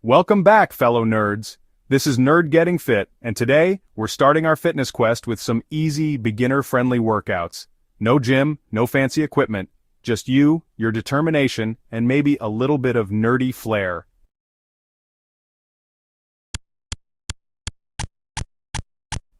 Welcome back, fellow nerds. This is Nerd Getting Fit, and today, we're starting our fitness quest with some easy, beginner-friendly workouts. No gym, no fancy equipment, just you, your determination, and maybe a little bit of nerdy flair.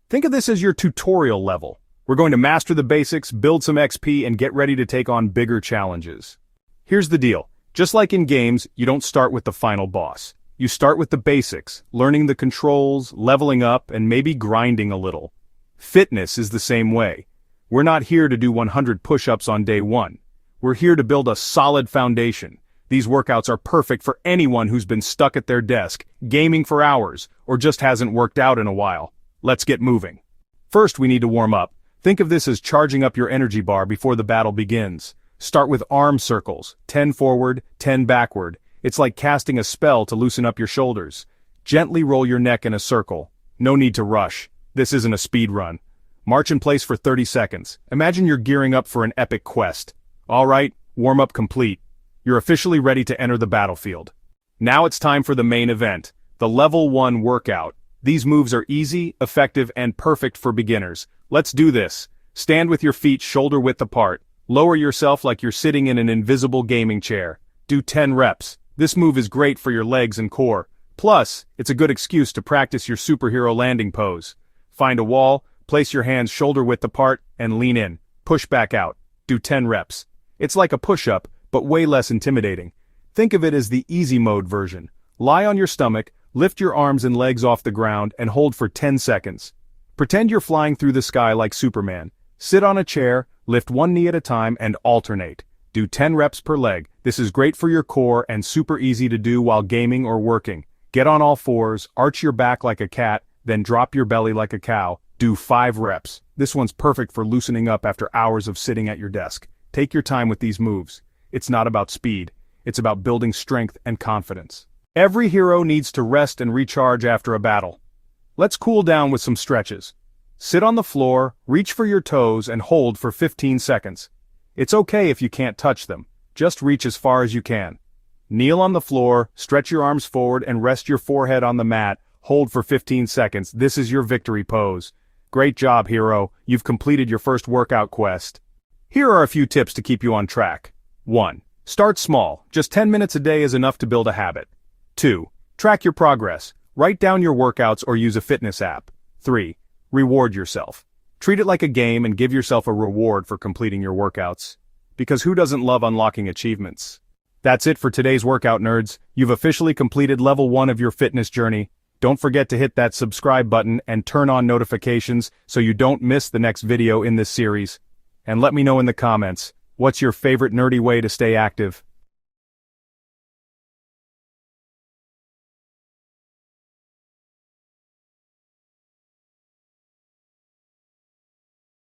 Think of this as your tutorial level. We're going to master the basics, build some XP, and get ready to take on bigger challenges. Here's the deal. Just like in games, you don't start with the final boss. You start with the basics, learning the controls, leveling up, and maybe grinding a little. Fitness is the same way. We're not here to do 100 push-ups on day one. We're here to build a solid foundation. These workouts are perfect for anyone who's been stuck at their desk, gaming for hours, or just hasn't worked out in a while. Let's get moving. First, we need to warm up. Think of this as charging up your energy bar before the battle begins. Start with arm circles, 10 forward, 10 backward. It's like casting a spell to loosen up your shoulders. Gently roll your neck in a circle. No need to rush. This isn't a speed run. March in place for 30 seconds. Imagine you're gearing up for an epic quest. All right, warm-up complete. You're officially ready to enter the battlefield. Now it's time for the main event, the Level 1 workout. These moves are easy, effective, and perfect for beginners. Let's do this. Stand with your feet shoulder-width apart. Lower yourself like you're sitting in an invisible gaming chair. Do 10 reps. This move is great for your legs and core. Plus, it's a good excuse to practice your superhero landing pose. Find a wall, place your hands shoulder-width apart, and lean in. Push back out. Do 10 reps. It's like a push-up, but way less intimidating. Think of it as the easy mode version. Lie on your stomach, lift your arms and legs off the ground, and hold for 10 seconds. Pretend you're flying through the sky like Superman. Sit on a chair, lift one knee at a time, and alternate. Do 10 reps per leg. This is great for your core and super easy to do while gaming or working. Get on all fours, arch your back like a cat, then drop your belly like a cow. Do 5 reps. This one's perfect for loosening up after hours of sitting at your desk. Take your time with these moves. It's not about speed. It's about building strength and confidence. Every hero needs to rest and recharge after a battle. Let's cool down with some stretches. Sit on the floor, reach for your toes, and hold for 15 seconds. It's okay if you can't touch them. Just reach as far as you can. Kneel on the floor, stretch your arms forward, and rest your forehead on the mat. Hold for 15 seconds. This is your victory pose. Great job, hero. You've completed your first workout quest. Here are a few tips to keep you on track. 1. Start small. Just 10 minutes a day is enough to build a habit. 2. Track your progress. Write down your workouts or use a fitness app. 3. Reward yourself. Treat it like a game and give yourself a reward for completing your workouts. Because who doesn't love unlocking achievements? That's it for today's workout, nerds. You've officially completed level 1 of your fitness journey. Don't forget to hit that subscribe button and turn on notifications so you don't miss the next video in this series. And let me know in the comments, what's your favorite nerdy way to stay active?